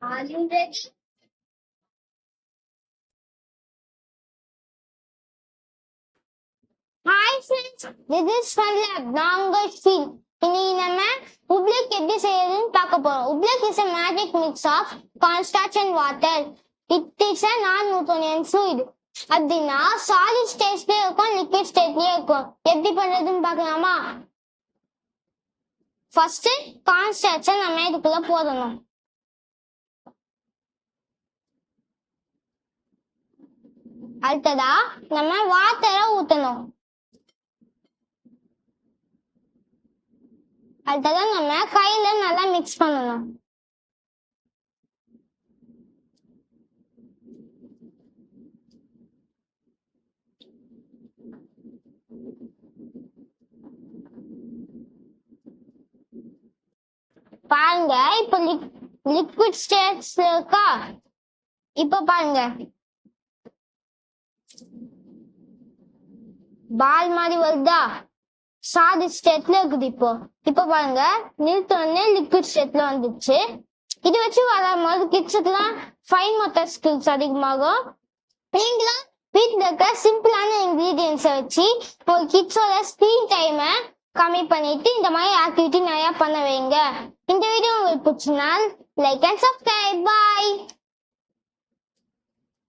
Are you ready? Hi friends, this is Farlab. நாங்கள் Cyril. இன்னைக்கு நம்ம உப்லெக் எப்படி செய்யறதுன்னு பார்க்க போறோம். உப்லெக் is a magic mix of cornstarch and water. It is a non-Newtonian fluid. அப்படின்னா சாலிட் ஸ்டேட்லயே இருக்கும், லிக்விட் ஸ்டேட்லயே இருக்கும். எப்படி பண்றதுன்னு பார்க்கலாமா? ஃபர்ஸ்ட் கார்ன்ஸ்டார்ச்சை நம்ம இதுக்குள்ள போடணும். அடுத்ததா நம்ம வாட்டரை ஊத்தணும். அடுத்ததான் நம்ம கையில நல்லா மிக்ஸ் பண்ணணும். பாருங்க, இப்ப லிக்விட் ஸ்டேட்ஸ்ல இருக்கா? இப்ப பாருங்க, பால் மாதிரி வருதா? சாலிட் ஸ்டேட்ல இருக்குது. இப்போ பாருங்க, நிறுத்தோடனே லிக்விட் ஸ்டேட்ல வந்துச்சு. இது வச்சு வரும்போது கிட்ஸுக்குலாம் ஃபைன் மோட்டார் ஸ்கில்ஸ் அதிகமாகும். நீங்களும் வீட்டில் இருக்க சிம்பிளான இன்கிரீடியன்ஸை வச்சு ஒரு கிட்ஸோட ஸ்க்ரீன் டைமை கம்மி பண்ணிட்டு இந்த மாதிரி ஆக்டிவிட்டி நிறைய பண்ண வைங்க. இந்த வீடியோ உங்களுக்கு பிடிச்சினால் லைக் அண்ட் சப்ஸ்கிரைப். பாய்.